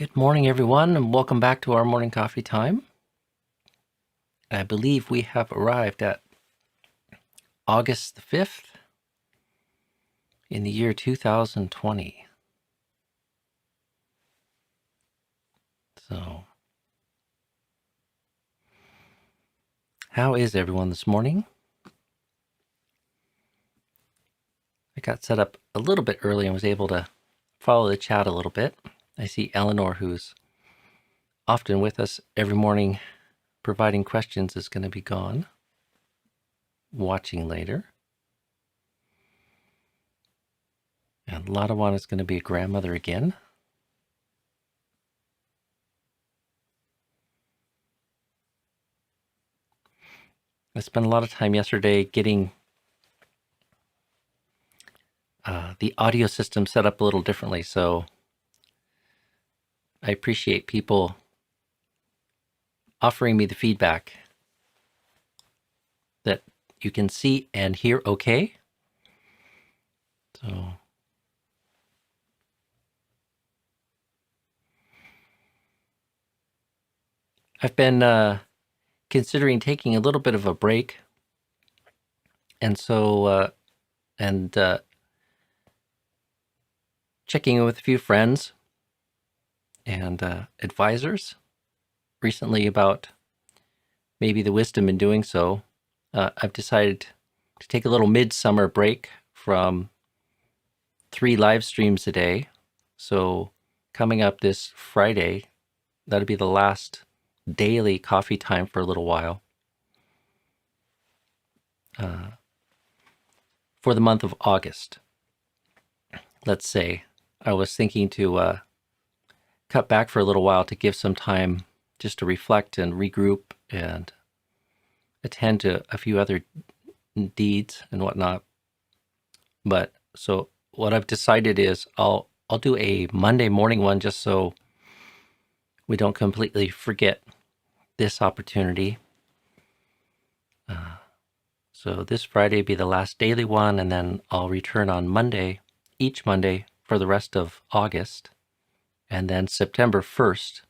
Good morning, everyone, and welcome back to our morning coffee time. I believe we have arrived at August the 5th in the year 2020. So, how is everyone this morning? I got set up a little bit early and was able to follow the chat a little bit. I see Eleanor, who's often with us every morning providing questions, is going to be gone. Watching later. And Ladawan is going to be a grandmother again. I spent a lot of time yesterday getting the audio system set up a little differently, so I appreciate people offering me the feedback that you can see and hear okay. So I've been considering taking a little bit of a break, and so checking in with a few friends and advisors recently about maybe the wisdom in doing so. I've decided to take a little midsummer break from 3 live streams a day. So coming up this Friday, that'll be the last daily coffee time for a little while. For the month of August, let's say. I was thinking to cut back for a little while to give some time just to reflect and regroup and attend to a few other deeds and whatnot. But so what I've decided is I'll do a Monday morning one just so we don't completely forget this opportunity. So this Friday will be the last daily one, and then I'll return on Monday, each Monday for the rest of August. And then September 1st,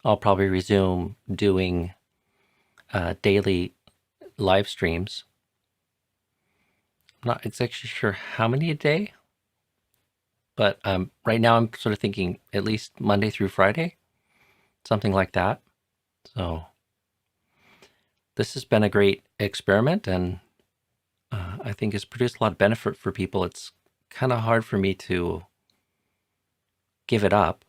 I'll probably resume doing daily live streams. I'm not exactly sure how many a day, but right now I'm sort of thinking at least Monday through Friday, something like that. So this has been a great experiment, and I think it's produced a lot of benefit for people. It's kind of hard for me to give it up.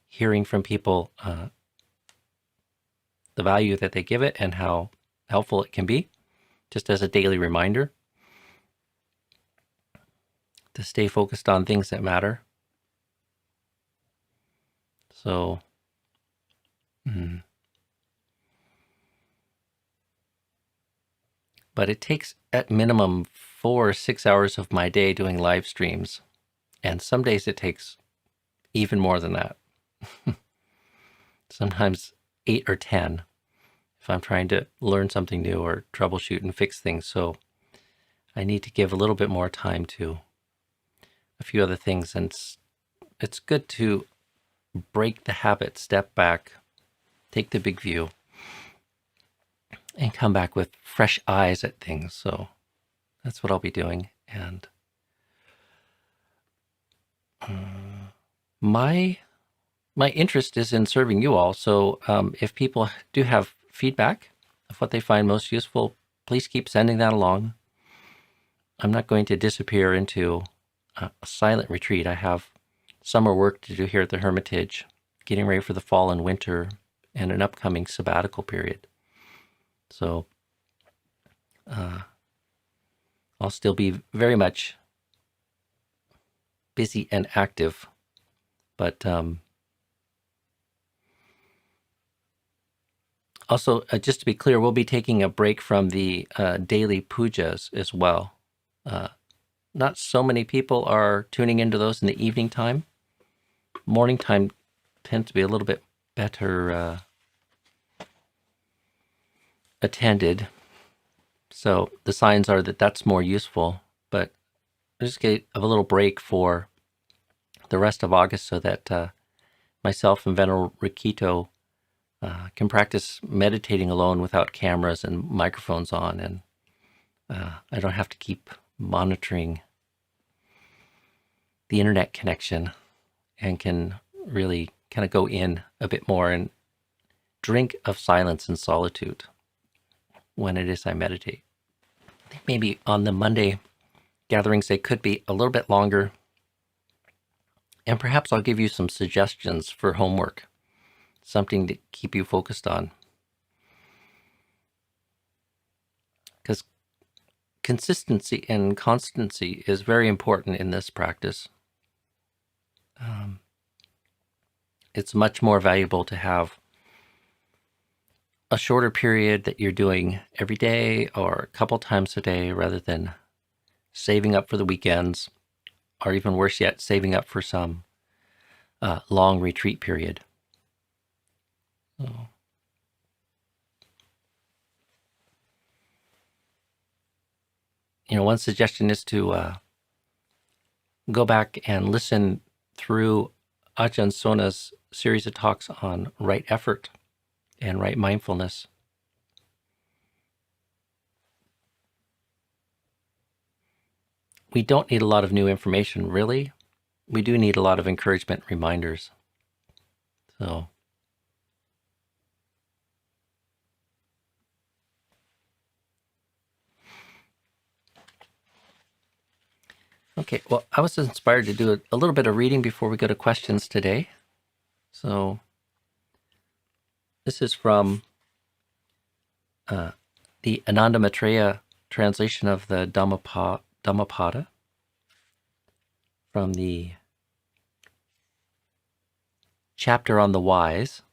Hearing from people the value that they give it and how helpful it can be, just as a daily reminder to stay focused on things that matter. So, but it takes at minimum 4 or 6 hours of my day doing live streams. And some days it takes even more than that. Sometimes 8 or 10 if I'm trying to learn something new or troubleshoot and fix things. So I need to give a little bit more time to a few other things. And it's good to break the habit, step back, take the big view, and come back with fresh eyes at things. So that's what I'll be doing. And my interest is in serving you all. So if people do have feedback of what they find most useful, please keep sending that along. I'm not going to disappear into a silent retreat. I have summer work to do here at the Hermitage, getting ready for the fall and winter and an upcoming sabbatical period. So I'll still be very much busy and active, but also, just to be clear, we'll be taking a break from the daily pujas as well. Not so many people are tuning into those in the evening time. Morning time tends to be a little bit better attended. So the signs are that that's more useful. But just get a little break for the rest of August so that myself and Venerable Rikito can practice meditating alone without cameras and microphones on, and I don't have to keep monitoring the internet connection, and can really kind of go in a bit more and drink of silence and solitude when it is I meditate. I think maybe on the Monday gatherings they could be a little bit longer, and perhaps I'll give you some suggestions for homework, something to keep you focused on. Because consistency and constancy is very important in this practice. It's much more valuable to have a shorter period that you're doing every day or a couple times a day rather than saving up for the weekends, or even worse yet, saving up for some long retreat period. So, one suggestion is to go back and listen through Ajahn Sona's series of talks on right effort and right mindfulness. We don't need a lot of new information, really. We do need a lot of encouragement reminders. So, okay, well, I was inspired to do a little bit of reading before we go to questions today. So, this is from the Ananda Maitreya translation of the Dhammapada from the chapter on the wise.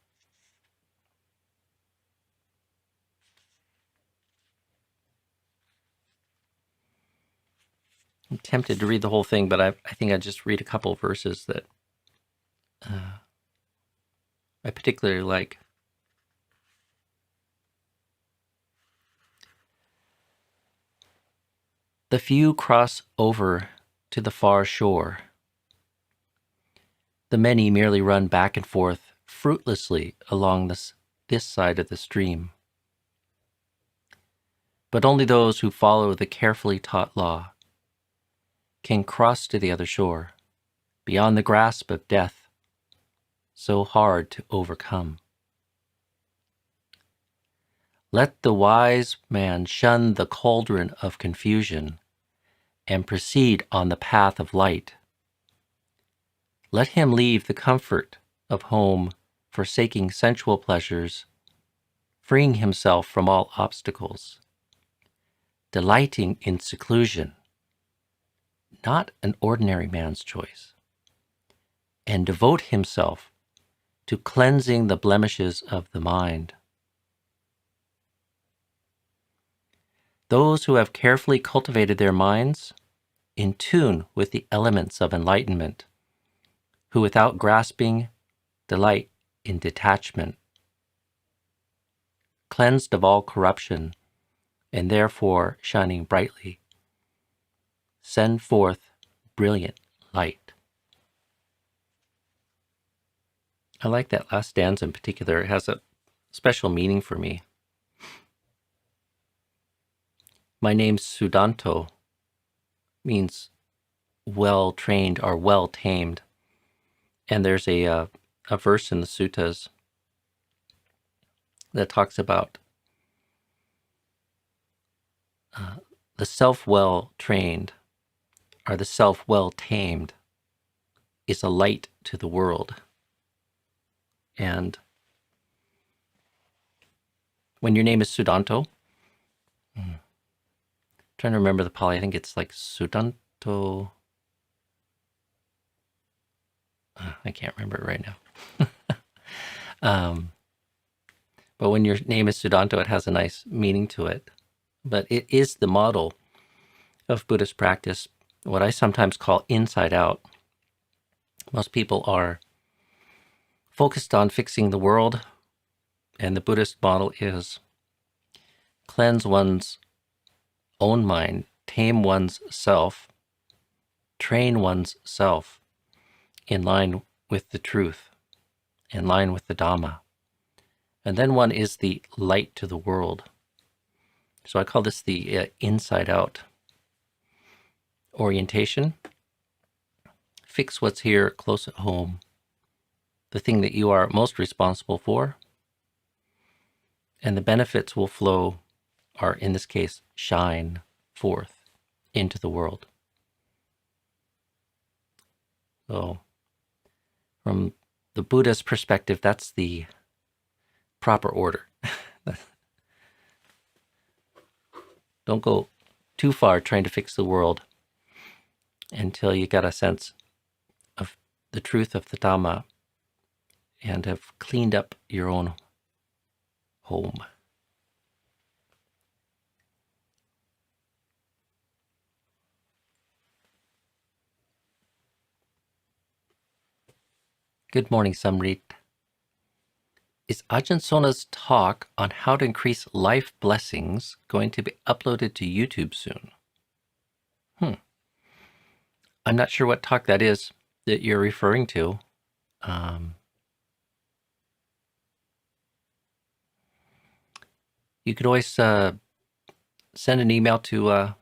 I'm tempted to read the whole thing, but I think I'd just read a couple of verses that I particularly like. The few cross over to the far shore. The many merely run back and forth fruitlessly along this side of the stream. But only those who follow the carefully taught law can cross to the other shore, beyond the grasp of death, so hard to overcome. Let the wise man shun the cauldron of confusion and proceed on the path of light. Let him leave the comfort of home, forsaking sensual pleasures, freeing himself from all obstacles, delighting in seclusion, not an ordinary man's choice, and devote himself to cleansing the blemishes of the mind. Those who have carefully cultivated their minds in tune with the elements of enlightenment, who without grasping delight in detachment, cleansed of all corruption and therefore shining brightly, send forth brilliant light. I like that last stanza in particular. It has a special meaning for me. My name's Sudanto, means well-trained or well-tamed. And there's a verse in the suttas that talks about the self well-trained or the self well-tamed is a light to the world. And when your name is Sudanto, trying to remember the Pali, I think it's like Sudanto. I can't remember it right now. But when your name is Sudanto, it has a nice meaning to it. But it is the model of Buddhist practice, what I sometimes call inside out. Most people are focused on fixing the world, and the Buddhist model is cleanse one's own mind, tame one's self, train one's self in line with the truth, in line with the Dhamma. And then one is the light to the world. So I call this the inside out orientation. Fix what's here close at home, the thing that you are most responsible for, and the benefits will flow, or in this case, shine forth into the world. So from the Buddha's perspective, that's the proper order. Don't go too far trying to fix the world until you got a sense of the truth of the Dhamma and have cleaned up your own home. Good morning, Samrit. Is Ajahn Sona's talk on how to increase life blessings going to be uploaded to YouTube soon? I'm not sure what talk that is that you're referring to. You could always send an email to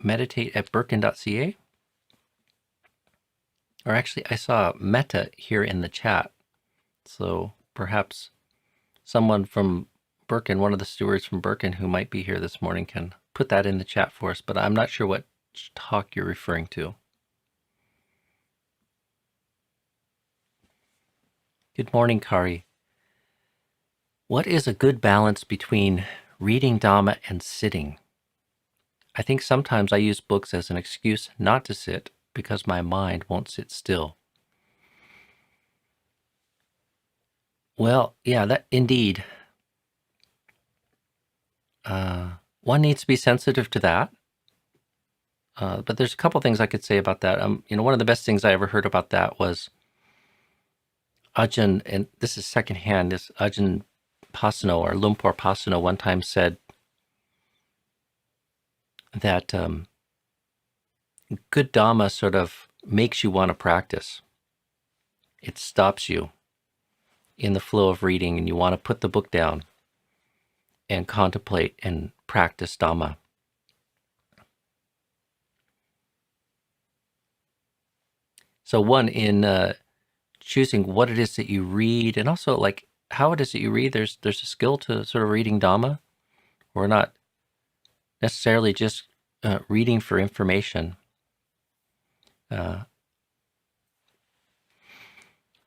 meditate@birkin.ca. Or actually, I saw Meta here in the chat. So perhaps someone from Birkin, one of the stewards from Birkin who might be here this morning, can put that in the chat for us. But I'm not sure what talk you're referring to. Good morning, Kari. What is a good balance between reading Dhamma and sitting? I think sometimes I use books as an excuse not to sit because my mind won't sit still. Well, yeah, that indeed. One needs to be sensitive to that. But there's a couple things I could say about that. One of the best things I ever heard about that was Ajahn, and this is secondhand, this Ajahn Pasano or Lumpur Pasano one time said that good Dhamma sort of makes you want to practice. It stops you in the flow of reading and you want to put the book down and contemplate and practice Dhamma. So one, in choosing what it is that you read and also like how it is that you read, there's a skill to sort of reading Dhamma. We're not necessarily just reading for information.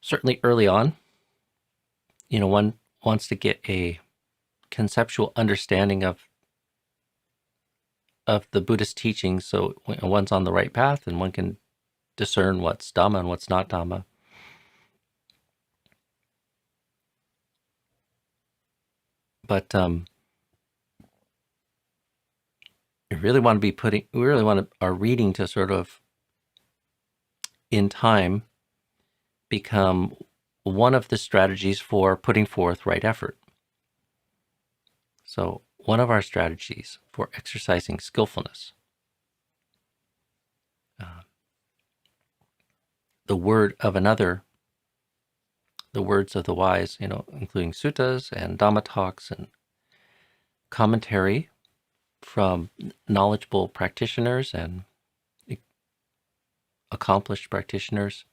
Certainly early on, one wants to get a conceptual understanding of the Buddhist teachings, so one's on the right path and one can discern what's Dhamma and what's not Dhamma. But we really want our reading to sort of, in time, become one of the strategies for putting forth right effort. So one of our strategies for exercising skillfulness, the word of another, the words of the wise, including suttas and Dhamma talks and commentary from knowledgeable practitioners and accomplished practitioners,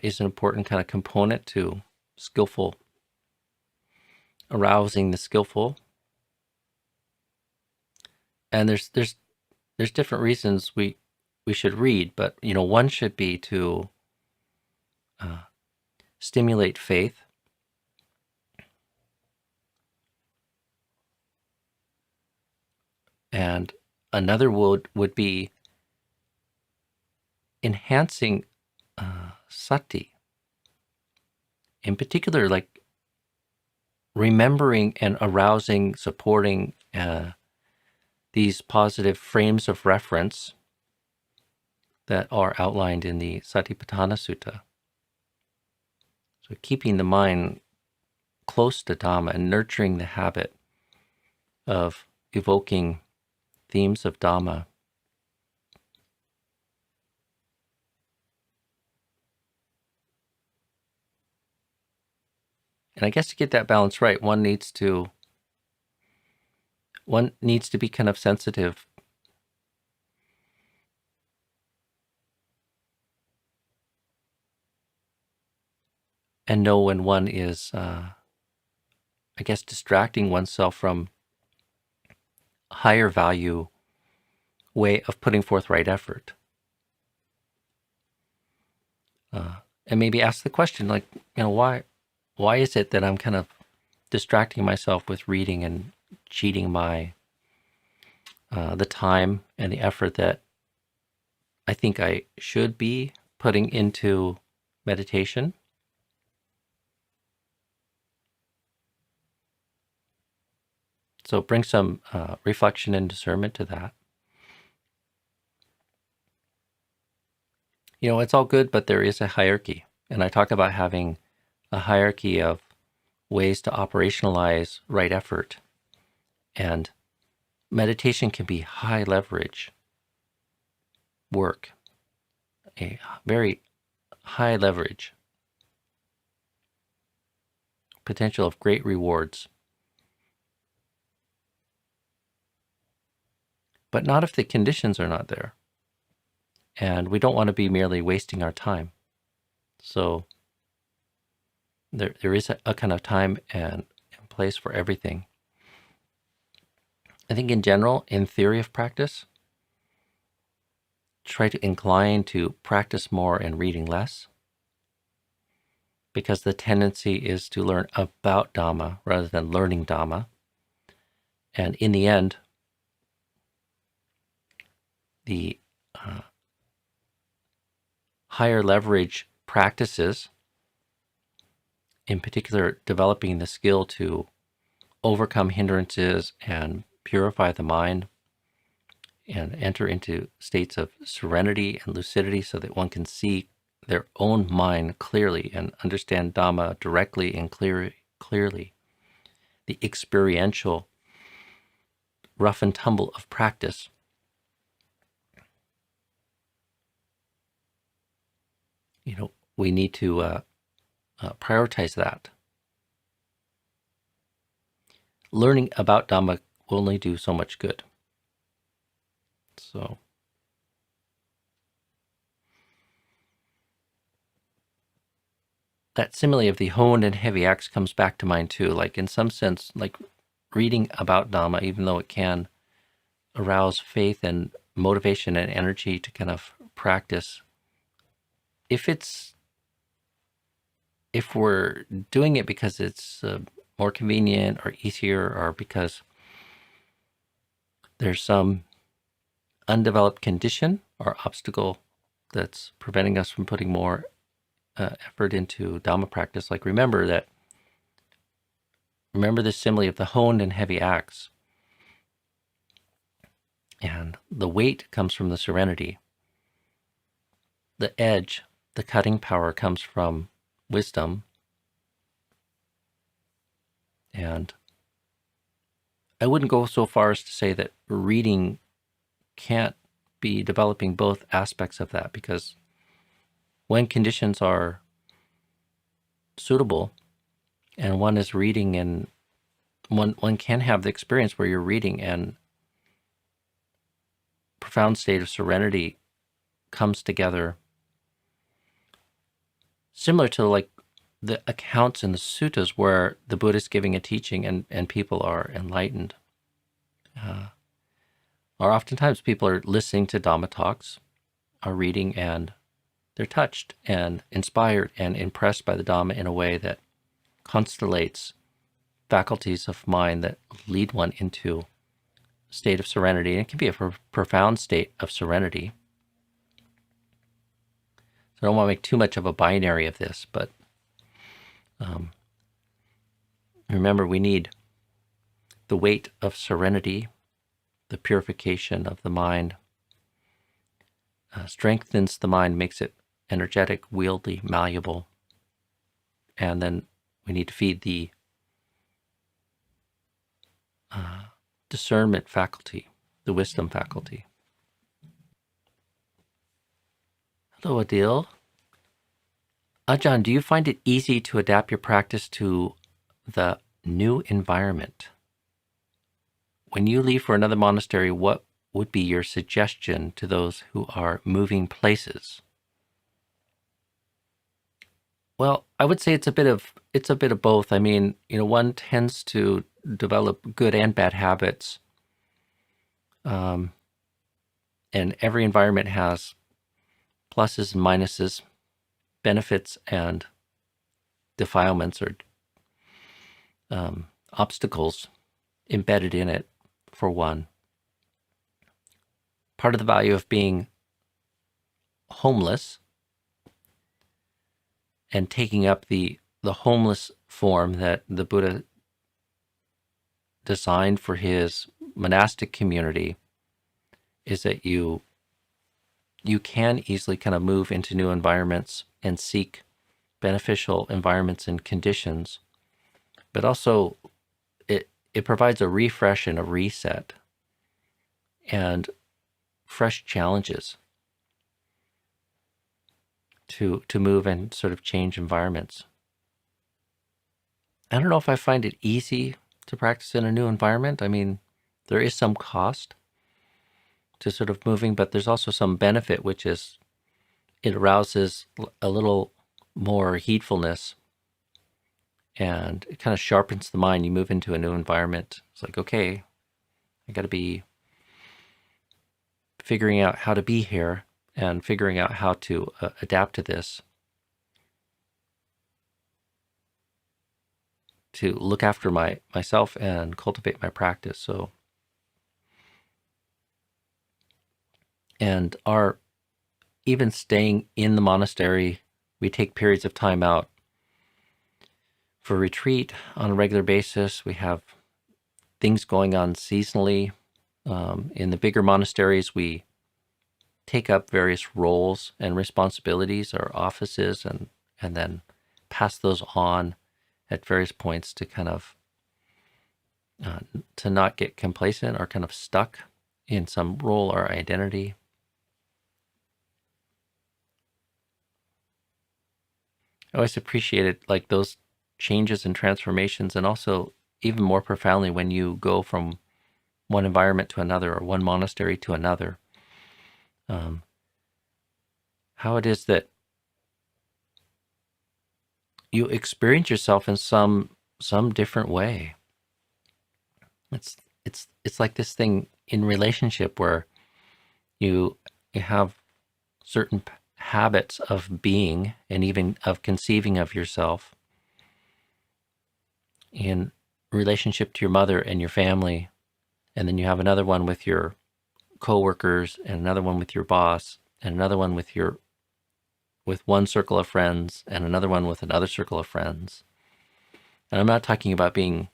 is an important kind of component to skillful, arousing the skillful. And there's different reasons we should read, but one should be to stimulate faith, and another would be enhancing sati. In particular, like remembering and arousing, supporting these positive frames of reference that are outlined in the Satipatthana Sutta. So keeping the mind close to Dhamma and nurturing the habit of evoking themes of Dhamma. And I guess to get that balance right, one needs to be kind of sensitive and know when one is, I guess, distracting oneself from a higher value way of putting forth right effort. And maybe ask the question, like, why is it that I'm kind of distracting myself with reading and cheating my the time and the effort that I think I should be putting into meditation? So bring some reflection and discernment to that. It's all good, but there is a hierarchy. And I talk about having a hierarchy of ways to operationalize right effort. And meditation can be high leverage work, a very high leverage, potential of great rewards. But not if the conditions are not there. And we don't want to be merely wasting our time. So there is a kind of time and place for everything. I think in general, in theory of practice, try to incline to practice more and reading less, because the tendency is to learn about Dhamma rather than learning Dhamma. And in the end, the higher leverage practices, in particular developing the skill to overcome hindrances and purify the mind and enter into states of serenity and lucidity so that one can see their own mind clearly and understand Dhamma directly and clearly. The experiential rough and tumble of practice. We need to prioritize that. Learning about Dhamma will only do so much good. So that simile of the honed and heavy axe comes back to mind too. Like in some sense, like reading about Dhamma, even though it can arouse faith and motivation and energy to kind of practice, if we're doing it because it's more convenient or easier, or because there's some undeveloped condition or obstacle that's preventing us from putting more effort into Dhamma practice, like remember the simile of the honed and heavy axe. And the weight comes from the serenity. The edge, the cutting power, comes from wisdom. And I wouldn't go so far as to say that reading can't be developing both aspects of that, because when conditions are suitable and one is reading, and one can have the experience where you're reading and profound state of serenity comes together, similar to like the accounts in the suttas where the Buddha is giving a teaching and people are enlightened. Or oftentimes people are listening to Dhamma talks, are reading, and they're touched and inspired and impressed by the Dhamma in a way that constellates faculties of mind that lead one into a state of serenity. And it can be a profound state of serenity. So I don't want to make too much of a binary of this, but remember, we need the weight of serenity, the purification of the mind, strengthens the mind, makes it energetic, wieldy, malleable. And then we need to feed the discernment faculty, the wisdom faculty. Hello, Adil. Ajahn, do you find it easy to adapt your practice to the new environment. When you leave for another monastery, what would be your suggestion to those who are moving places? Well, I would say it's a bit of both. I mean, one tends to develop good and bad habits, um, and every environment has pluses and minuses, benefits and defilements or obstacles embedded in it. For one, part of the value of being homeless and taking up the homeless form that the Buddha designed for his monastic community is that you can easily kind of move into new environments and seek beneficial environments and conditions, but also it provides a refresh and a reset and fresh challenges to move and sort of change environments. I don't know if I find it easy to practice in a new environment. I mean, there is some cost to sort of moving, but there's also some benefit, which is it arouses a little more heedfulness and it kind of sharpens the mind. You move into a new environment. It's like, okay, I got to be figuring out how to be here and figuring out how to adapt to this, to look after myself and cultivate my practice. So, and our even staying in the monastery, we take periods of time out for retreat on a regular basis. We have things going on seasonally. In the bigger monasteries, we take up various roles and responsibilities or offices and then pass those on at various points to kind of to not get complacent or kind of stuck in some role or identity. I always appreciated like those changes and transformations, and also even more profoundly when you go from one environment to another or one monastery to another, how it is that you experience yourself in some different way. It's like this thing in relationship where you have certain habits of being and even of conceiving of yourself in relationship to your mother and your family, and then you have another one with your coworkers and another one with your boss and another one with one circle of friends and another one with another circle of friends. And I'm not talking about being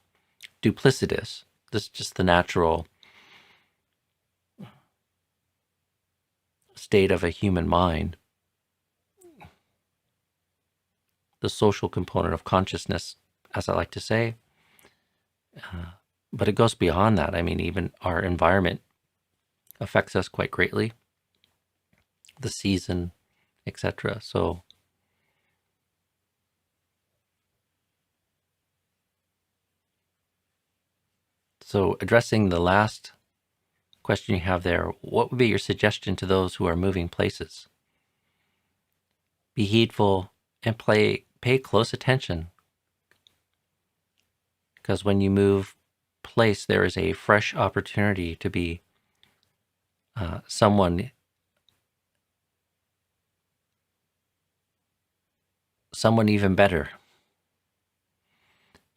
duplicitous. This is just the natural state of a human mind, the social component of consciousness, as I like to say. But it goes beyond that. I mean, even our environment affects us quite greatly, the season, etc. So addressing the last question you have there, what would be your suggestion to those who are moving places? Be heedful and pay close attention, because when you move place, there is a fresh opportunity to be someone even better.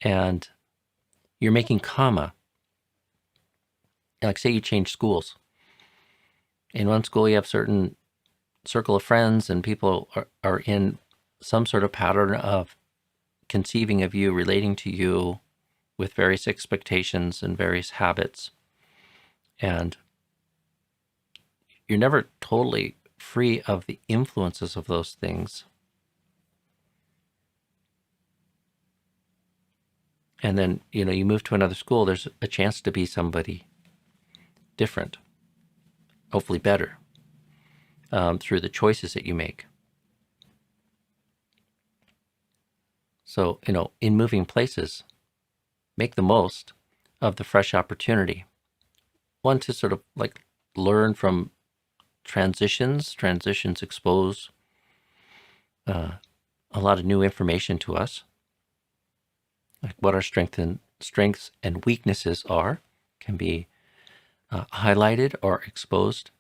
And you're making karma. Like say you change schools. In one school you have certain circle of friends and people are in some sort of pattern of conceiving of you, relating to you with various expectations and various habits. And you're never totally free of the influences of those things. And then, you move to another school, there's a chance to be somebody different, hopefully better, through the choices that you make. So, in moving places, make the most of the fresh opportunity. One, to sort of like learn from transitions. Transitions expose a lot of new information to us, like what our strengths and weaknesses are, can be highlighted or exposed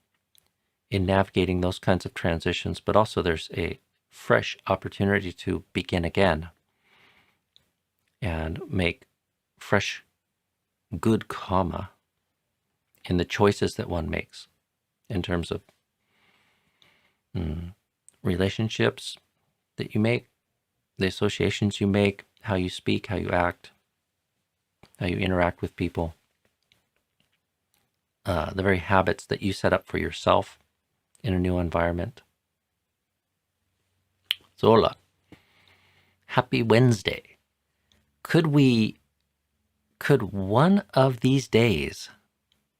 in navigating those kinds of transitions. But also there's a fresh opportunity to begin again and make fresh, good karma in the choices that one makes in terms of relationships that you make, the associations you make, how you speak, how you act, how you interact with people, the very habits that you set up for yourself in a new environment. Zola, happy Wednesday. Could one of these days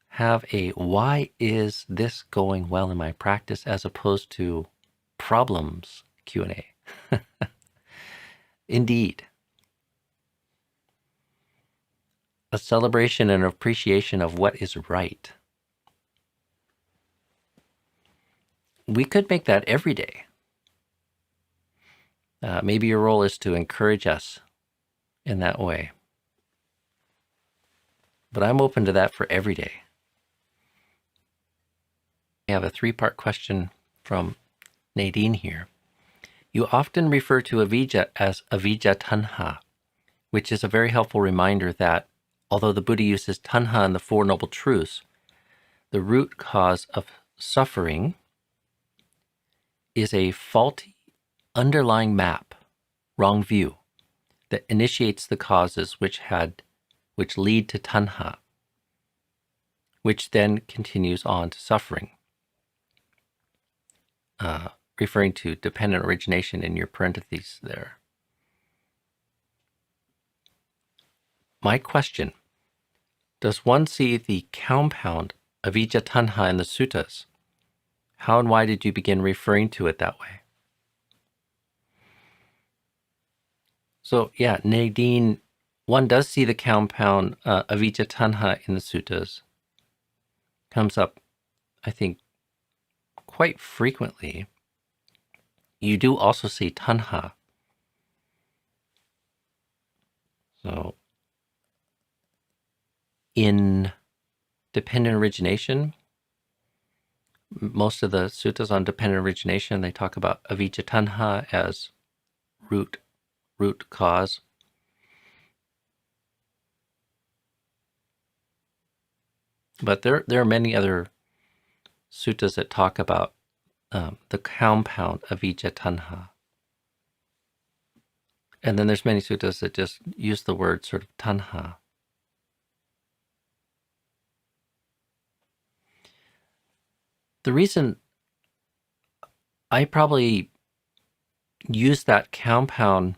have a why is this going well in my practice as opposed to problems Q&A? Indeed. A celebration and appreciation of what is right. We could make that every day. Maybe your role is to encourage us in that way. But I'm open to that for every day. I have a 3-part question from Nadine here. You often refer to avijja as avijja tanha, which is a very helpful reminder that although the Buddha uses tanha in the Four Noble Truths, the root cause of suffering is a faulty underlying map, wrong view, that initiates the causes which lead to tanha, which then continues on to suffering. Referring to dependent origination in your parentheses there. My question, does one see the compound avijja tanha in the suttas? How and why did you begin referring to it that way? So yeah, Nadine, one does see the compound avijja tanha in the suttas. Comes up, I think, quite frequently. You do also see tanha. So in dependent origination, most of the suttas on dependent origination, they talk about avijja tanha as root cause. But there are many other suttas that talk about the compound avijja tanha. And then there's many suttas that just use the word sort of tanha. The reason I probably use that compound,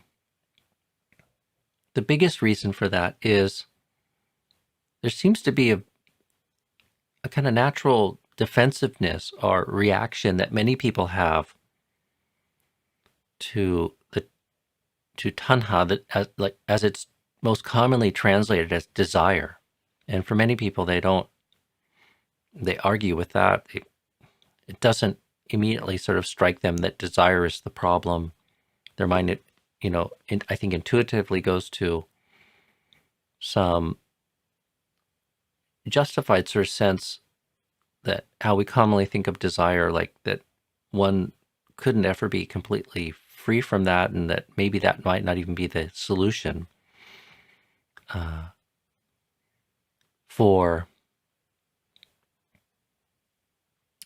the biggest reason for that is there seems to be a kind of natural defensiveness or reaction that many people have to tanha, that as it's most commonly translated as desire. And for many people, they argue with that. It doesn't immediately sort of strike them that desire is the problem. Their mind, I think intuitively goes to some justified sort of sense that how we commonly think of desire, like that one couldn't ever be completely free from that, and that maybe that might not even be the solution for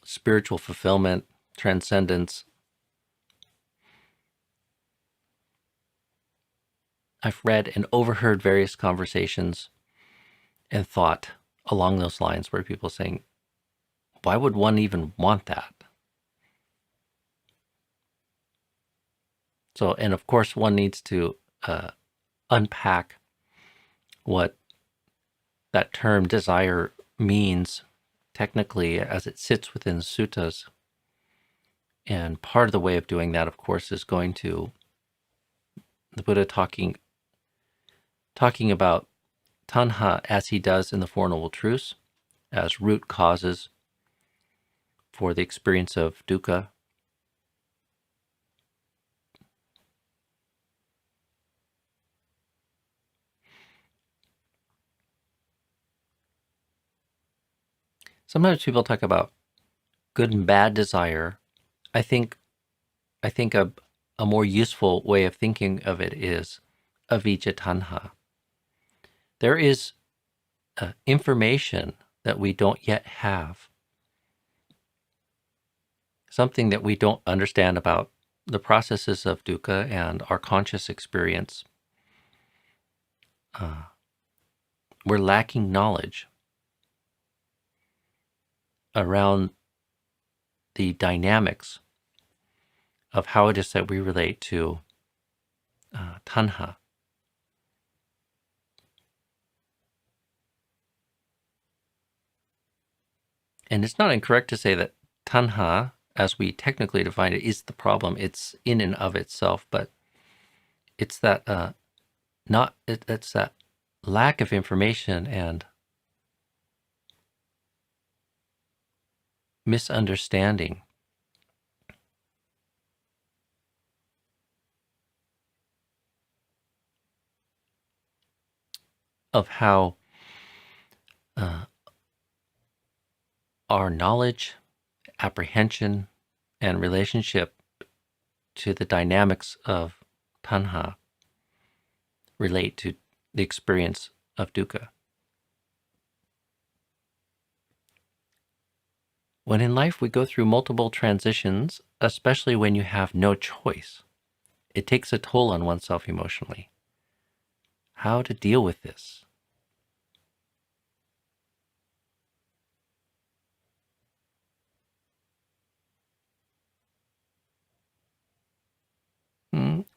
spiritual fulfillment, transcendence. I've read and overheard various conversations and thought along those lines where people are saying, why would one even want that? So, and of course, one needs to unpack what that term desire means technically as it sits within the suttas. And part of the way of doing that, of course, is going to the Buddha talking about tanha as he does in the Four Noble Truths, as root causes for the experience of dukkha. Sometimes people talk about good and bad desire. I think a more useful way of thinking of it is avijja tanha. There is information that we don't yet have, something that we don't understand about the processes of dukkha and our conscious experience. We're lacking knowledge around the dynamics of how it is that we relate to tanha. And it's not incorrect to say that tanha, as we technically define it, is the problem. It's in and of itself, but it's that it's that lack of information and misunderstanding of how our knowledge, apprehension, and relationship to the dynamics of tanha relate to the experience of dukkha. When in life we go through multiple transitions, especially when you have no choice, it takes a toll on oneself emotionally. How to deal with this?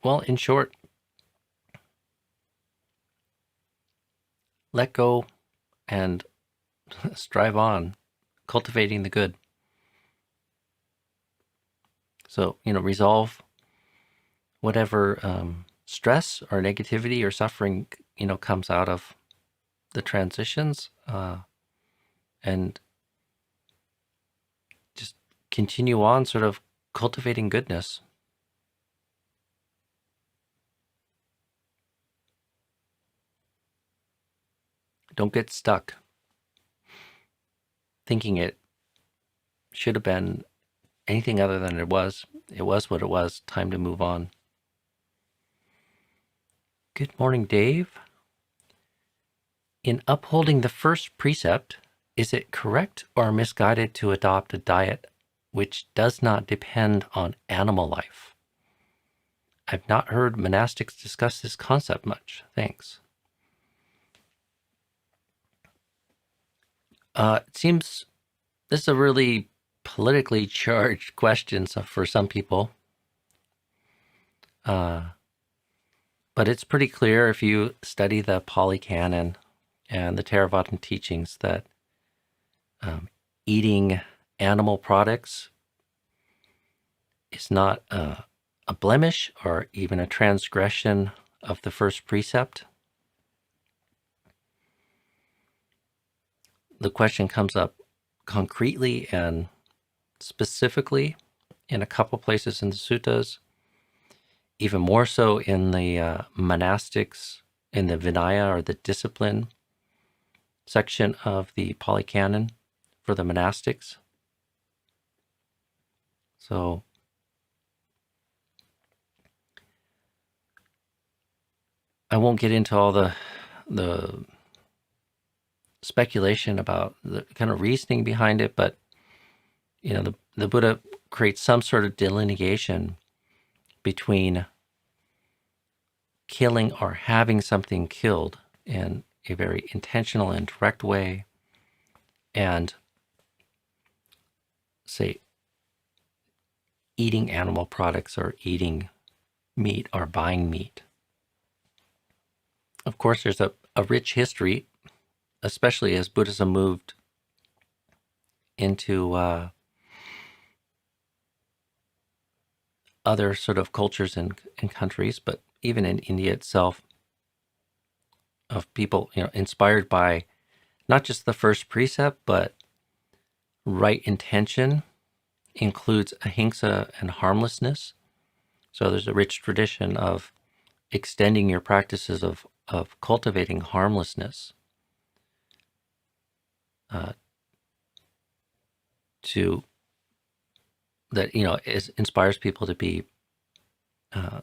Well, in short, let go and strive on, cultivating the good. So, resolve whatever stress or negativity or suffering, comes out of the transitions, and just continue on sort of cultivating goodness. Don't get stuck thinking it should have been anything other than it was. It was what it was. Time to move on. Good morning, Dave. In upholding the first precept, is it correct or misguided to adopt a diet which does not depend on animal life? I've not heard monastics discuss this concept much. Thanks. It seems this is a really politically charged question for some people. But it's pretty clear if you study the Pali Canon and the Theravada teachings that eating animal products is not a blemish or even a transgression of the first precept. The question comes up concretely and specifically in a couple places in the suttas, even more so in the monastics, in the Vinaya or the discipline section of the Pali Canon for the monastics. So I won't get into all the speculation about the kind of reasoning behind it, but the Buddha creates some sort of delineation between killing or having something killed in a very intentional and direct way, and say eating animal products or eating meat or buying meat. Of course, there's a rich history, especially as Buddhism moved into other sort of cultures and countries, but even in India itself, of people, inspired by not just the first precept, but right intention includes ahimsa and harmlessness. So there's a rich tradition of extending your practices of cultivating harmlessness uh, to that inspires people to be uh,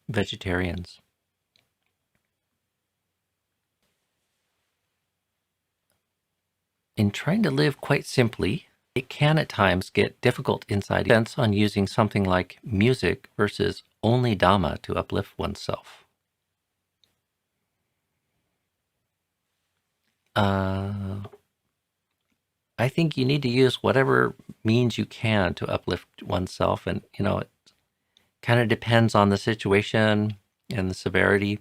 vegetarians. In trying to live quite simply, it can at times get difficult inside. Depends on using something like music versus only Dhamma to uplift oneself. I think you need to use whatever means you can to uplift oneself, and it kind of depends on the situation and the severity.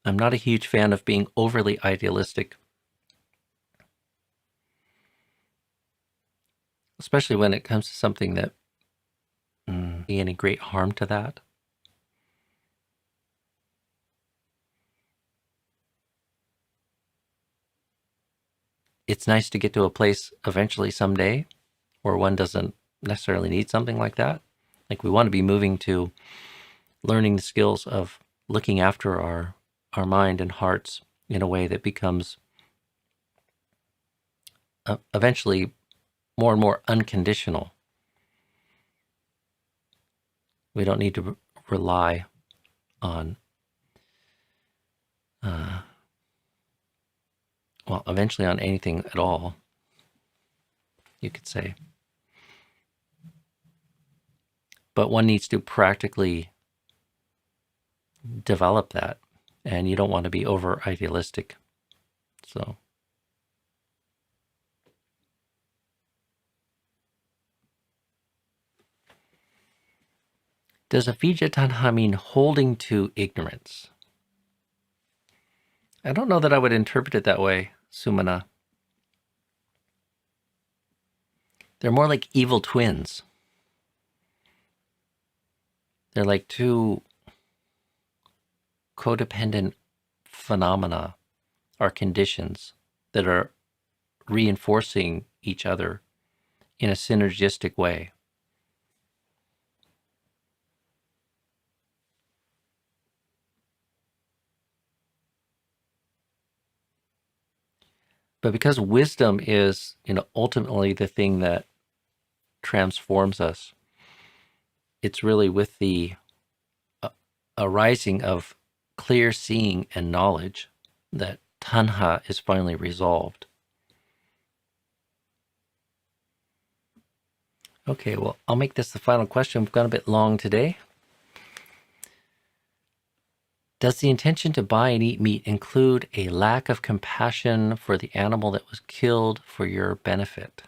I'm not a huge fan of being overly idealistic, especially when it comes to something that be any great harm to that. It's nice to get to a place eventually someday where one doesn't necessarily need something like that. Like we want to be moving to learning the skills of looking after our mind and hearts in a way that becomes eventually more and more unconditional. We don't need to rely on, eventually on anything at all, you could say. But one needs to practically develop that, and you don't want to be over idealistic. So, does avijja mean holding to ignorance? I don't know that I would interpret it that way, Sumana. They're more like evil twins. They're like two codependent phenomena or conditions that are reinforcing each other in a synergistic way. But because wisdom is, ultimately the thing that transforms us, it's really with the arising of clear seeing and knowledge that tanha is finally resolved. Okay, well, I'll make this the final question. We've gone a bit long today. Does the intention to buy and eat meat include a lack of compassion for the animal that was killed for your benefit?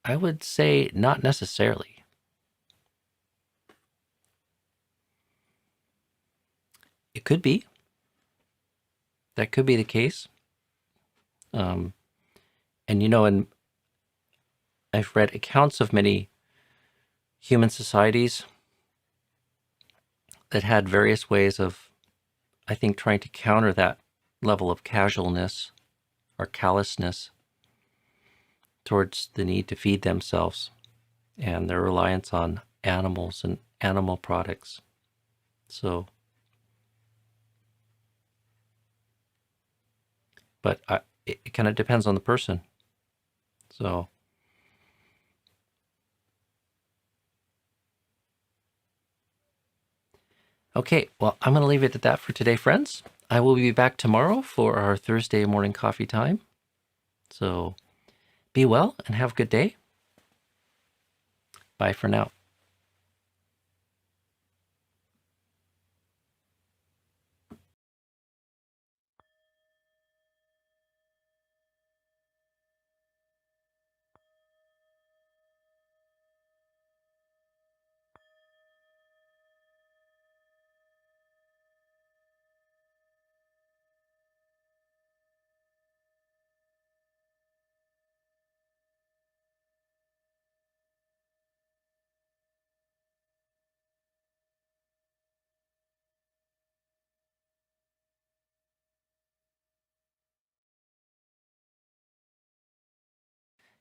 I would say not necessarily. It could be. That could be the case. And and I've read accounts of many human societies that had various ways of, I think, trying to counter that level of casualness or callousness towards the need to feed themselves and their reliance on animals and animal products. So, but it kind of depends on the person. So, okay, well, I'm going to leave it at that for today, friends. I will be back tomorrow for our Thursday morning coffee time. So, be well and have a good day. Bye for now.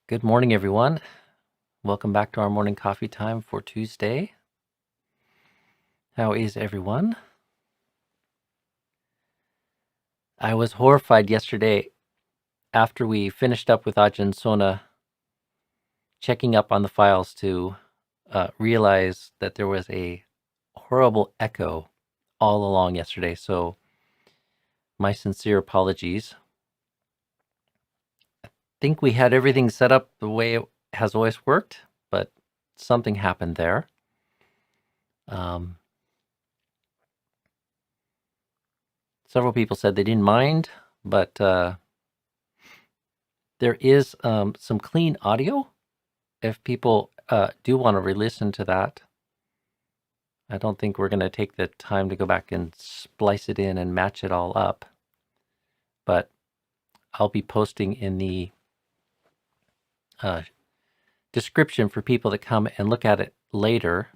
Good morning, everyone. Welcome back to our morning coffee time for Tuesday. How is everyone? I was horrified yesterday after we finished up with Ajahn Sona, checking up on the files to realize that there was a horrible echo all along yesterday. So my sincere apologies. I think we had everything set up the way it has always worked, but something happened there. Several people said they didn't mind, but there is some clean audio if people do want to re-listen to that. I don't think we're going to take the time to go back and splice it in and match it all up, but I'll be posting in the description for people to come and look at it later.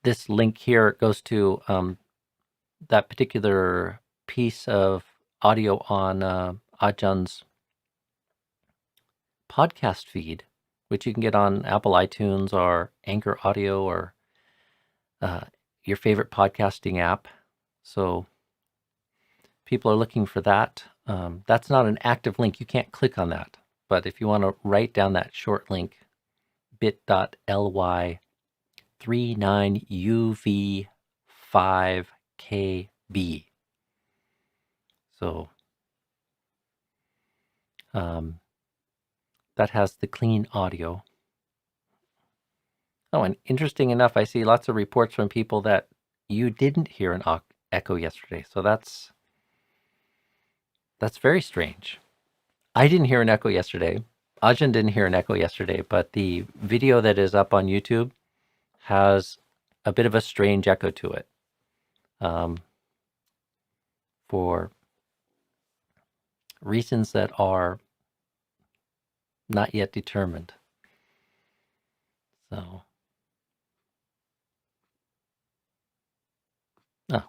This link here goes to that particular piece of audio on Ajahns podcast feed, which you can get on Apple iTunes or Anchor Audio or your favorite podcasting app. So people are looking for that. That's not an active link. You can't click on that. But if you want to write down that short link, bit.ly 39UV5KB. So that has the clean audio. Oh, and interesting enough, I see lots of reports from people that you didn't hear an echo yesterday. So that's very strange. I didn't hear an echo yesterday. Ajahn didn't hear an echo yesterday, but the video that is up on YouTube has a bit of a strange echo to it for reasons that are not yet determined. So,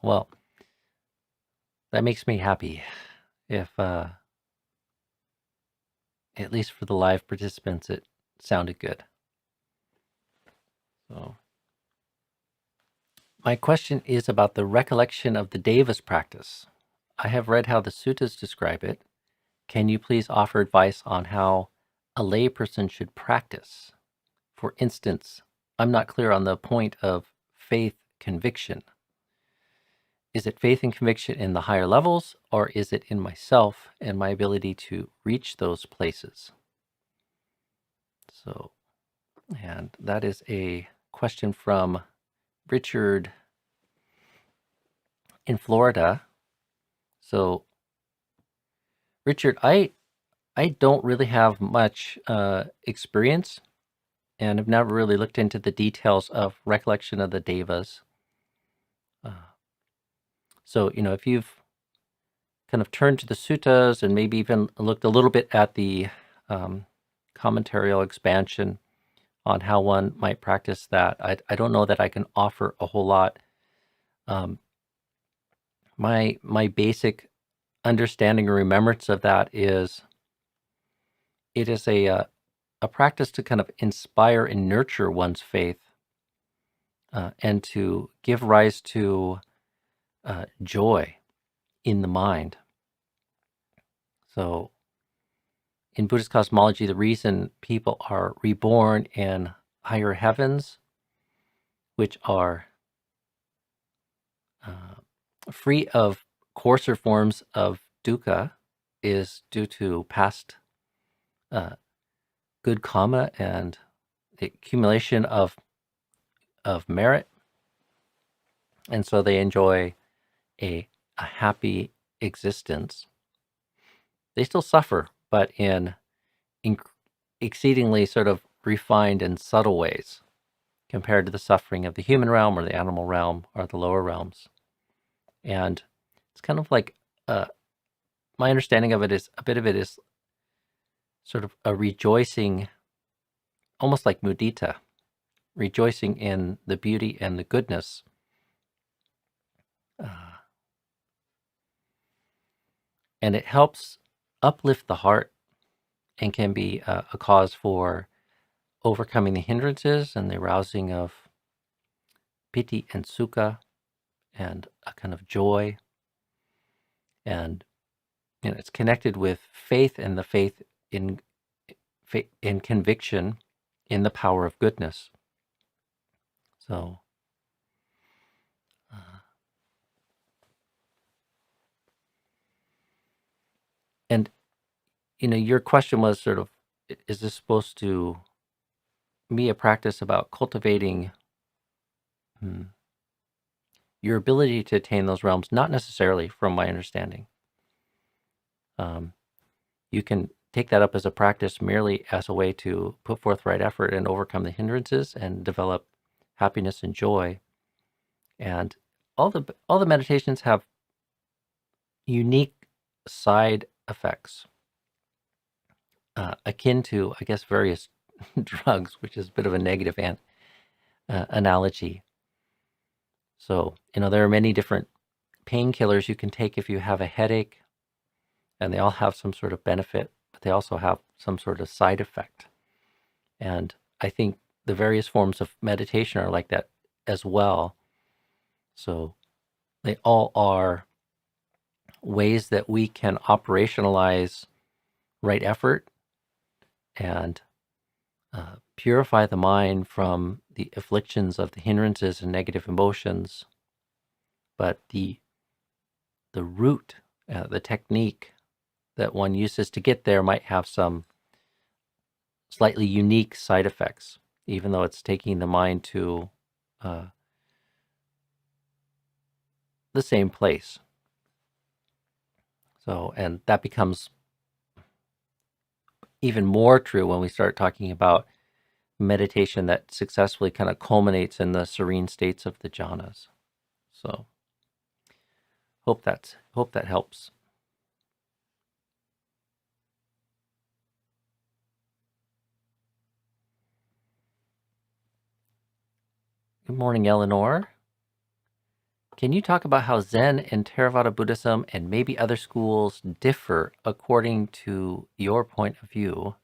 well, that makes me happy if, at least for the live participants, it sounded good. So, my question is about the recollection of the Devas practice. I have read how the suttas describe it. Can you please offer advice on how a layperson should practice? For instance, I'm not clear on the point of faith conviction. Is it faith and conviction in the higher levels, or is it in myself and my ability to reach those places? So, and that is a question from Richard in Florida. So, Richard, I don't really have much experience and have never really looked into the details of recollection of the devas. So, if you've kind of turned to the suttas and maybe even looked a little bit at the commentarial expansion on how one might practice that, I don't know that I can offer a whole lot. My basic understanding or remembrance of that is it is a practice to kind of inspire and nurture one's faith and to give rise to joy in the mind. So in Buddhist cosmology, the reason people are reborn in higher heavens, which are free of coarser forms of dukkha, is due to past good karma and the accumulation of merit. And so they enjoy a happy existence. They still suffer, but in exceedingly sort of refined and subtle ways compared to the suffering of the human realm or the animal realm or the lower realms. And it's kind of like my understanding of it is a bit of it is sort of a rejoicing, almost like mudita, rejoicing in the beauty and the goodness. And it helps uplift the heart and can be a cause for overcoming the hindrances and the arousing of piti and sukha and a kind of joy. And it's connected with faith, and the faith in conviction in the power of goodness. So and your question was sort of, is this supposed to be a practice about cultivating your ability to attain those realms? Not necessarily, from my understanding. You can take that up as a practice merely as a way to put forth right effort and overcome the hindrances and develop happiness and joy. And all the meditations have unique side effects, akin to, I guess, various drugs, which is a bit of a negative analogy. So, there are many different painkillers you can take if you have a headache, and they all have some sort of benefit, but they also have some sort of side effect. And I think the various forms of meditation are like that as well. So they all are ways that we can operationalize right effort and purify the mind from the afflictions of the hindrances and negative emotions. But the root, the technique that one uses to get there might have some slightly unique side effects, even though it's taking the mind to the same place. So, and that becomes even more true when we start talking about meditation that successfully kind of culminates in the serene states of the jhanas. So, hope that helps. Good morning, Eleanor. Can you talk about how Zen and Theravada Buddhism and maybe other schools differ according to your point of view?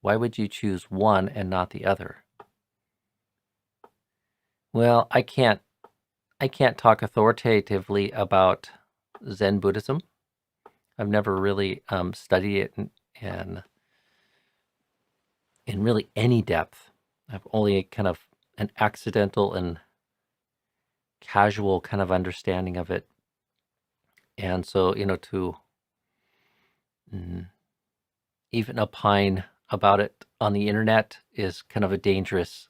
Why would you choose one and not the other? Well, I can't talk authoritatively about Zen Buddhism. I've never really studied it in really any depth. I've only kind of an accidental and casual kind of understanding of it. And so, to even opine about it on the internet is kind of a dangerous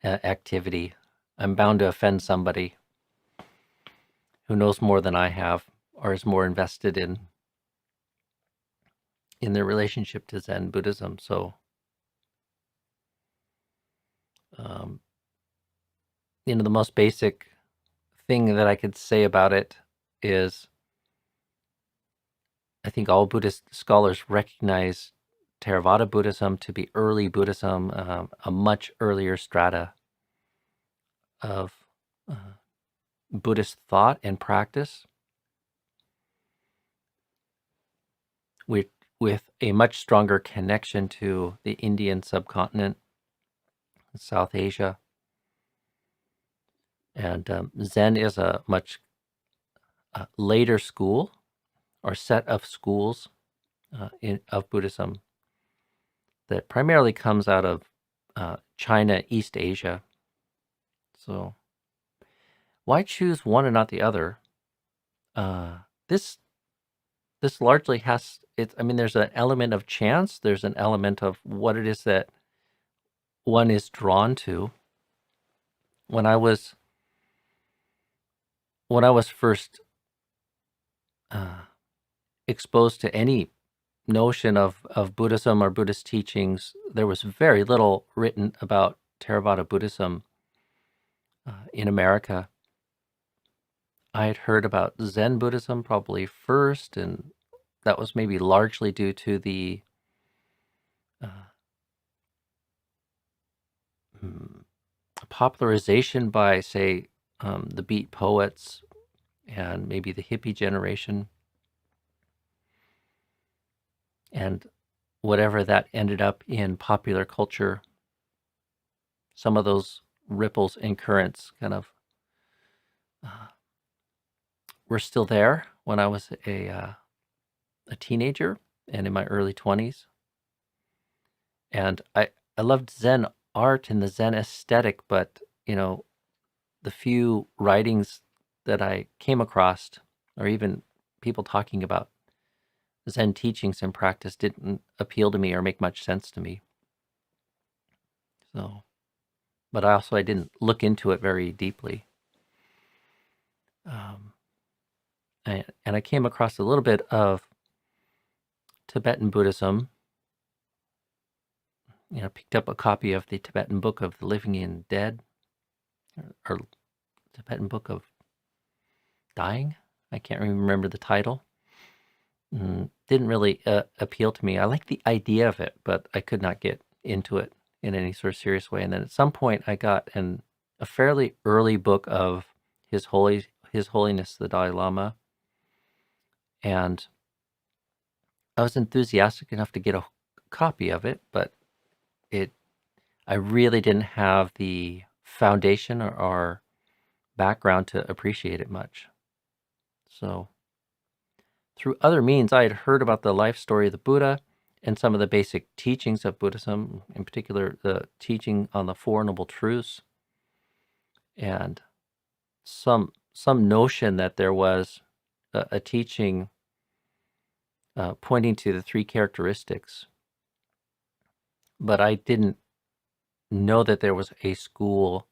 activity. I'm bound to offend somebody who knows more than I have or is more invested in their relationship to Zen Buddhism. So, the most basic thing that I could say about it is I think all Buddhist scholars recognize Theravada Buddhism to be early Buddhism, a much earlier strata of Buddhist thought and practice, with a much stronger connection to the Indian subcontinent, South Asia. And Zen is a much later school or set of schools of Buddhism that primarily comes out of China, East Asia. So why choose one and not the other? This largely has it. I mean, there's an element of chance. There's an element of what it is that one is drawn to. When I was first exposed to any notion of Buddhism or Buddhist teachings, there was very little written about Theravada Buddhism in America. I had heard about Zen Buddhism probably first, and that was maybe largely due to the popularization by, say, the Beat poets and maybe the hippie generation. And whatever that ended up in popular culture, some of those ripples and currents kind of were still there when I was a teenager and in my early 20s. And I loved Zen art and the Zen aesthetic, but, the few writings that I came across, or even people talking about Zen teachings and practice, didn't appeal to me or make much sense to me. So, but I didn't look into it very deeply. Um, and I came across a little bit of Tibetan Buddhism. Picked up a copy of the Tibetan Book of the Living and Dead, or Tibetan Book of Dying. I can't remember the title. Didn't really appeal to me. I like the idea of it, but I could not get into it in any sort of serious way. And then at some point, I got a fairly early book of His Holiness the Dalai Lama, and I was enthusiastic enough to get a copy of it, but I really didn't have the foundation or background to appreciate it much. So through other means, I had heard about the life story of the Buddha and some of the basic teachings of Buddhism, in particular the teaching on the Four Noble Truths, and some notion that there was a teaching pointing to the three characteristics. But I didn't know that there was a school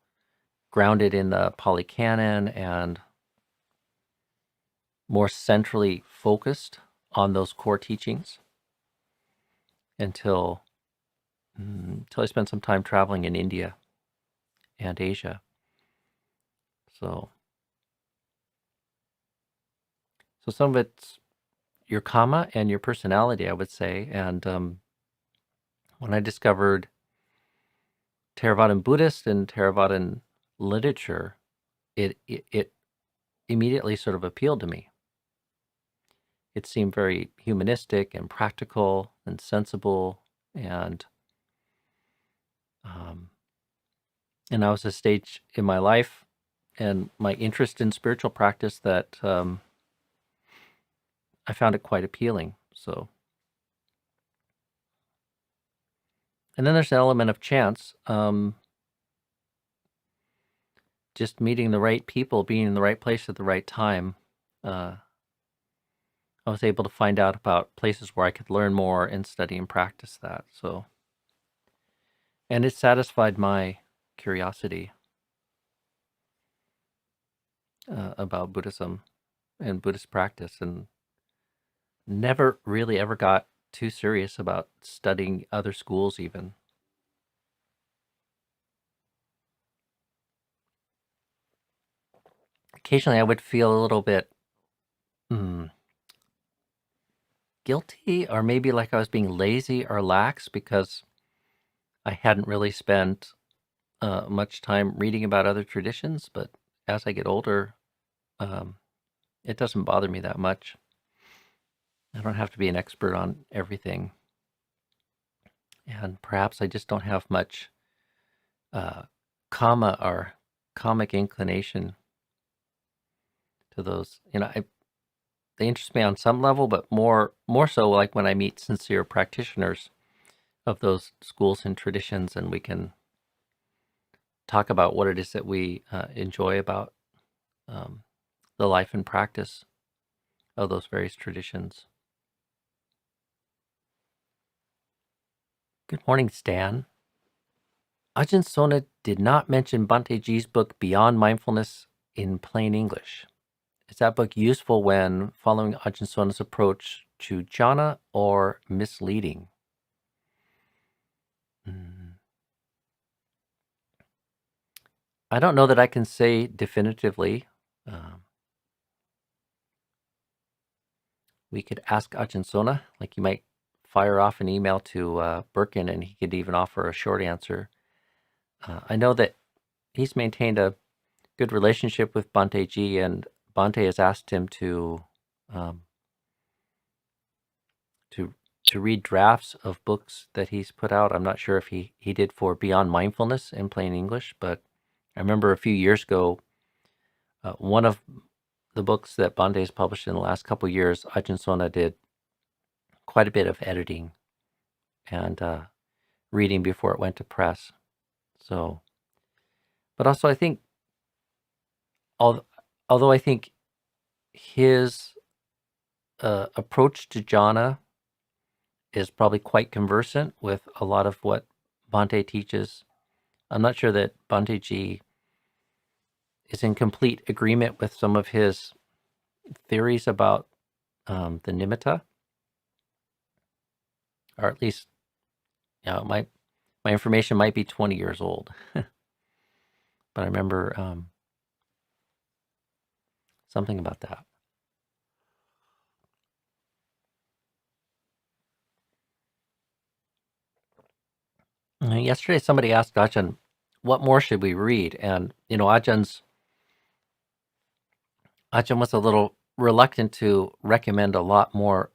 grounded in the Pali Canon and more centrally focused on those core teachings until I spent some time traveling in India and Asia. So some of it's your karma and your personality, I would say. And when I discovered Theravadan Buddhist and Theravadan literature, it immediately sort of appealed to me. It seemed very humanistic and practical and sensible, and I was at a stage in my life and my interest in spiritual practice that I found it quite appealing. So, and then there's an element of chance, just meeting the right people, being in the right place at the right time. I was able to find out about places where I could learn more and study and practice that. So, and it satisfied my curiosity about Buddhism and Buddhist practice, and never really ever got too serious about studying other schools even. Occasionally I would feel a little bit guilty, or maybe like I was being lazy or lax because I hadn't really spent much time reading about other traditions. But as I get older, it doesn't bother me that much. I don't have to be an expert on everything. And perhaps I just don't have much kama or comic inclination to those. They interest me on some level, but more so like when I meet sincere practitioners of those schools and traditions, and we can talk about what it is that we enjoy about the life and practice of those various traditions. Good morning, Stan. Ajahn Sona did not mention Bhante Ji's book Beyond Mindfulness in plain English. Is that book useful when following Ajahn Sona's approach to jhana or misleading? I don't know that I can say definitively. We could ask Ajahn Sona, like you might fire off an email to Birkin and he could even offer a short answer. I know that he's maintained a good relationship with Bhante Ji, and Bhante has asked him to read drafts of books that he's put out. I'm not sure if he did for Beyond Mindfulness in plain English, but I remember a few years ago, one of the books that Bande has published in the last couple of years, Ajahn Sona did quite a bit of editing and reading before it went to press. So, but also I think, although I think his approach to jhana is probably quite conversant with a lot of what Bante teaches, I'm not sure that Bante is in complete agreement with some of his theories about the nimitta, or at least, my information might be 20 years old, but I remember something about that. Yesterday, somebody asked Ajahn, "What more should we read?" And Ajahn was a little reluctant to recommend a lot more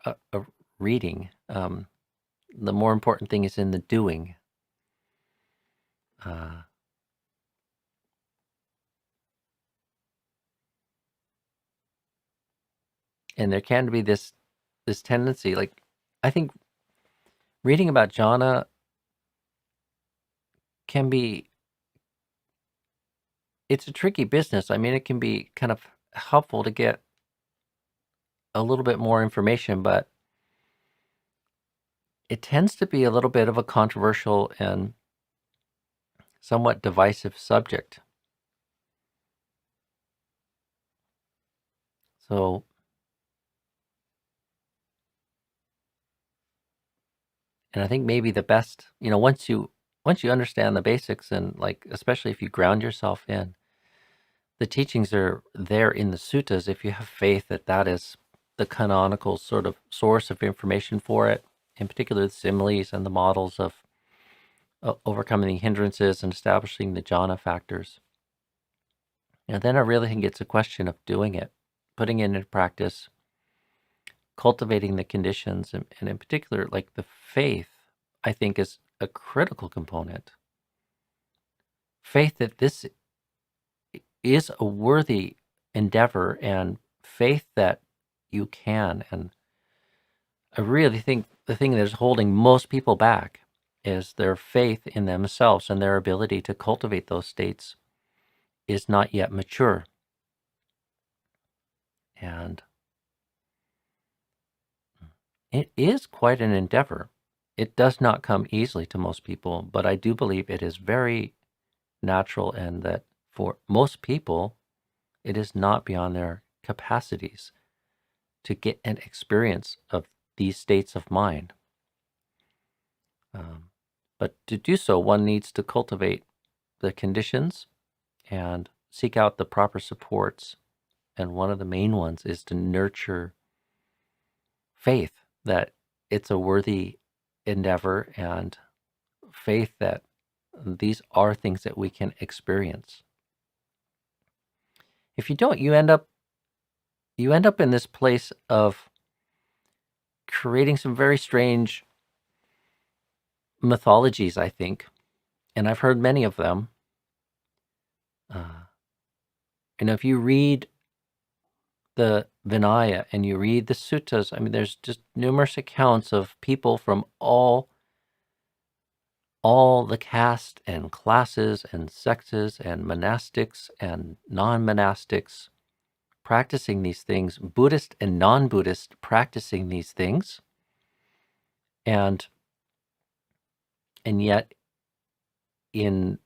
reading. The more important thing is in the doing. And there can be this tendency, like, I think reading about jhana can be, it's a tricky business. I mean, it can be kind of helpful to get a little bit more information, but it tends to be a little bit of a controversial and somewhat divisive subject. So, and I think maybe the best, once you understand the basics, and, like, especially if you ground yourself in the teachings are there in the suttas, if you have faith that that is the canonical sort of source of information for it, in particular the similes and the models of overcoming the hindrances and establishing the jhana factors, then I really think it's a question of doing it, putting it into practice, cultivating the conditions, and in particular, like, the faith, I think, is a critical component. Faith that this is a worthy endeavor, and faith that you can. And I really think the thing that is holding most people back is their faith in themselves, and their ability to cultivate those states is not yet mature. And it is quite an endeavor. It does not come easily to most people, but I do believe it is very natural, and that for most people, it is not beyond their capacities to get an experience of these states of mind. But to do so, one needs to cultivate the conditions and seek out the proper supports. And one of the main ones is to nurture faith that it's a worthy endeavor, and faith that these are things that we can experience. If you don't, you end up in this place of creating some very strange mythologies, I think, and I've heard many of them. If you read the Vinaya and you read the suttas, I mean, there's just numerous accounts of people from all the caste and classes and sexes and monastics and non-monastics practicing these things, Buddhist and non-Buddhist practicing these things, and yet in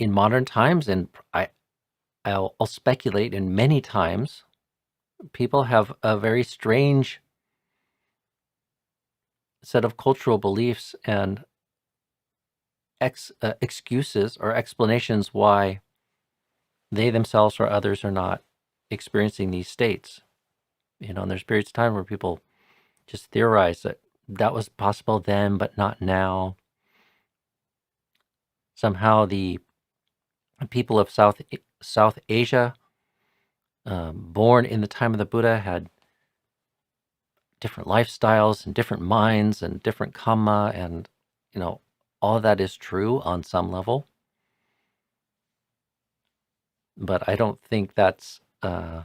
modern times, and I'll speculate, in many times, people have a very strange set of cultural beliefs and excuses or explanations why they themselves or others are not experiencing these states. And there's periods of time where people just theorize that that was possible then, but not now. Somehow the people of South Asia, born in the time of the Buddha, had different lifestyles and different minds and different karma, and all of that is true on some level, but I don't think that's I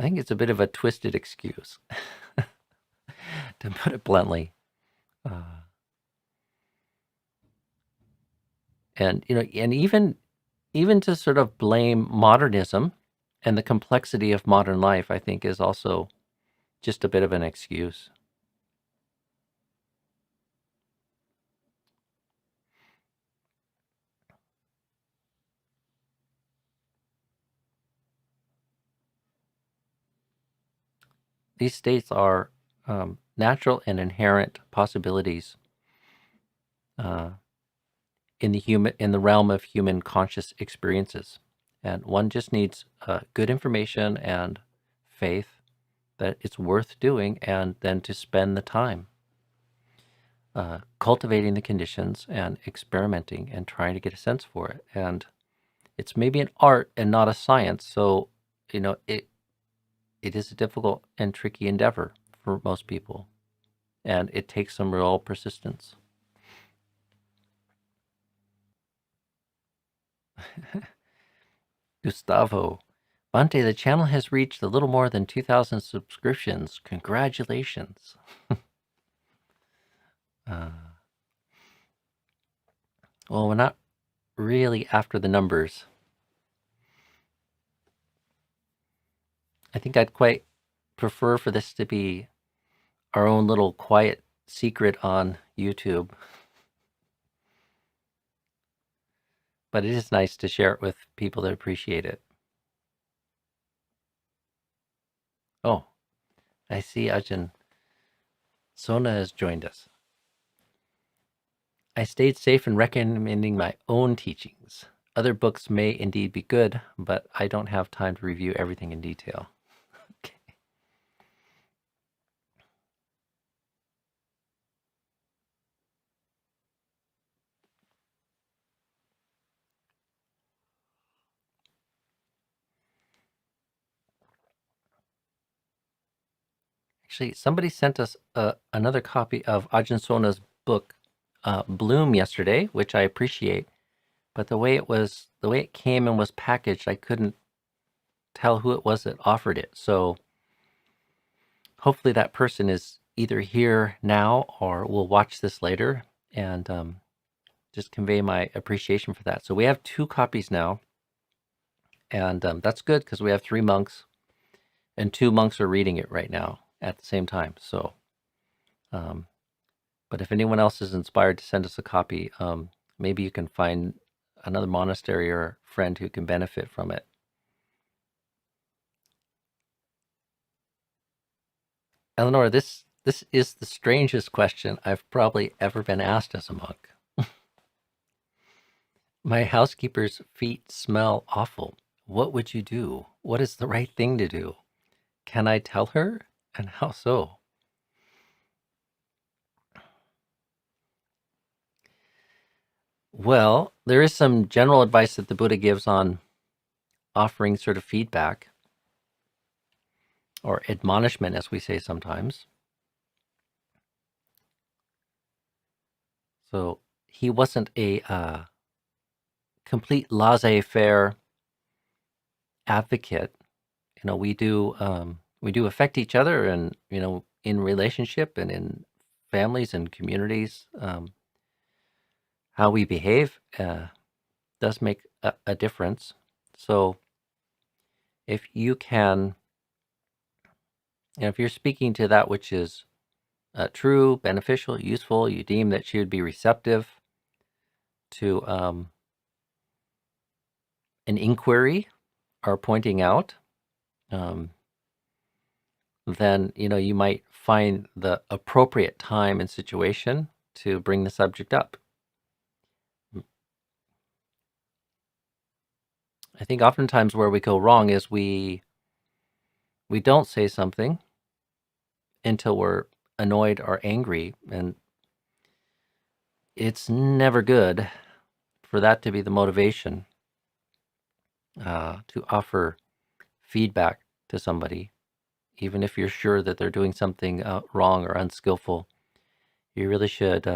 think it's a bit of a twisted excuse, to put it bluntly. uh, and and even to sort of blame modernism and the complexity of modern life, I think, is also just a bit of an excuse. These states are natural and inherent possibilities uh, in the realm of human conscious experiences, and one just needs good information and faith that it's worth doing, and then to spend the time cultivating the conditions and experimenting and trying to get a sense for it. And it's maybe an art and not a science, so it is a difficult and tricky endeavor for most people, and it takes some real persistence. Gustavo, Bante, the channel has reached a little more than 2,000 subscriptions. Congratulations. uh, well, we're not really after the numbers. I think I'd quite prefer for this to be our own little quiet secret on YouTube, but it is nice to share it with people that appreciate it. Oh, I see Ajahn Sona has joined us. I stayed safe in recommending my own teachings. Other books may indeed be good, but I don't have time to review everything in detail. Okay. Actually, somebody sent us another copy of Ajahn Sona's book, Bloom, yesterday, which I appreciate. But the way it came and was packaged, I couldn't tell who it was that offered it. So hopefully that person is either here now or will watch this later, and just convey my appreciation for that. So we have 2 copies now, and that's good because we have 3 monks, and 2 monks are reading it right now at the same time. So, but if anyone else is inspired to send us a copy, maybe you can find another monastery or friend who can benefit from it. Eleanor, this is the strangest question I've probably ever been asked as a monk. My housekeeper's feet smell awful. What would you do? What is the right thing to do? Can I tell her? And how so? Well, there is some general advice that the Buddha gives on offering sort of feedback or admonishment, as we say sometimes. So he wasn't a complete laissez-faire advocate. We do affect each other, and in relationship and in families and communities. How we behave does make a difference. So if you can, if you're speaking to that which is true, beneficial, useful, you deem that she would be receptive to an inquiry or pointing out, then you might find the appropriate time and situation to bring the subject up. I think oftentimes where we go wrong is we don't say something until we're annoyed or angry, and it's never good for that to be the motivation to offer feedback to somebody even if you're sure that they're doing something wrong or unskillful. You really should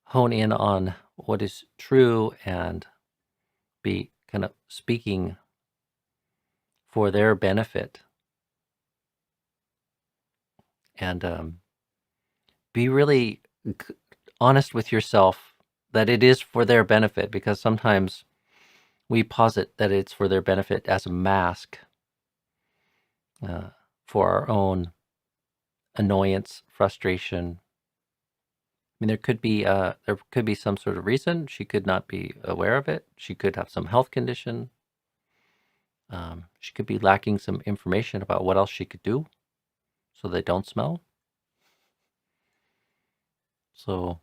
hone in on what is true and be kind of speaking for their benefit, and be really honest with yourself that it is for their benefit, because sometimes we posit that it's for their benefit as a mask uh, for our own annoyance, frustration. I mean, there could be some sort of reason. She could not be aware of it. She could have some health condition. She could be lacking some information about what else she could do so they don't smell. So,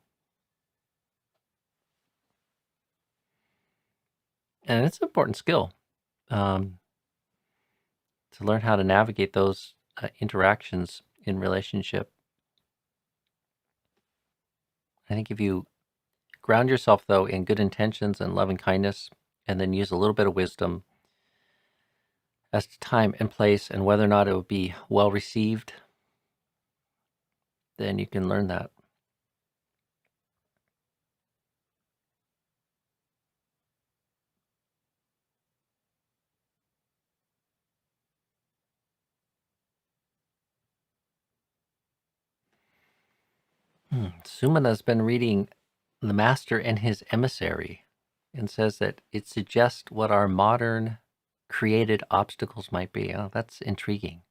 and it's an important skill um, to learn how to navigate those interactions in relationship. I think if you ground yourself, though, in good intentions and loving kindness, and then use a little bit of wisdom as to time and place and whether or not it will be well received, then you can learn that. Sumana's been reading The Master and His Emissary and says that it suggests what our modern created obstacles might be. Oh, that's intriguing.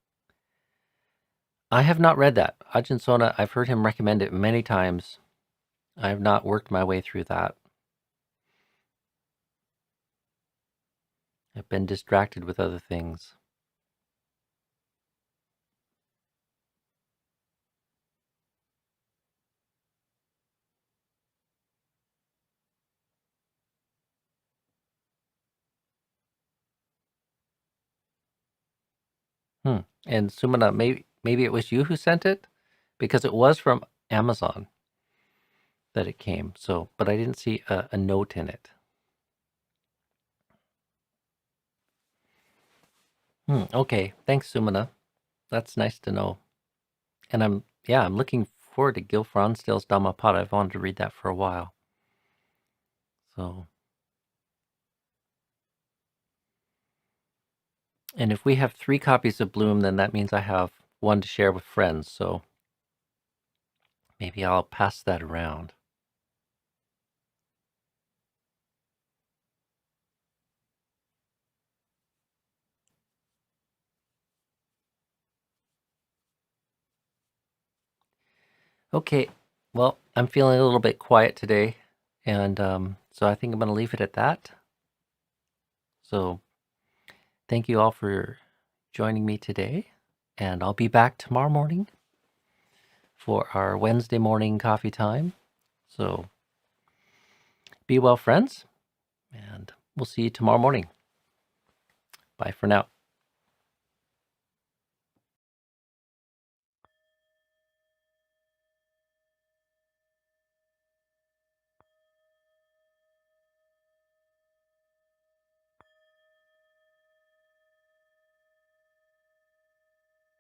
I have not read that. Ajahn Sona, I've heard him recommend it many times. I have not worked my way through that. I've been distracted with other things. And Sumana, maybe it was you who sent it, because it was from Amazon that it came. So, but I didn't see a note in it. Okay, thanks, Sumana. That's nice to know. And I'm looking forward to Gil Fronsdale's Dhammapada. I've wanted to read that for a while. So, and if we have 3 copies of Bloom, then that means I have one to share with friends. So maybe I'll pass that around. Okay, well, I'm feeling a little bit quiet today, and so I think I'm going to leave it at that. So thank you all for joining me today, and I'll be back tomorrow morning for our Wednesday morning coffee time. So be well, friends, and we'll see you tomorrow morning. Bye for now.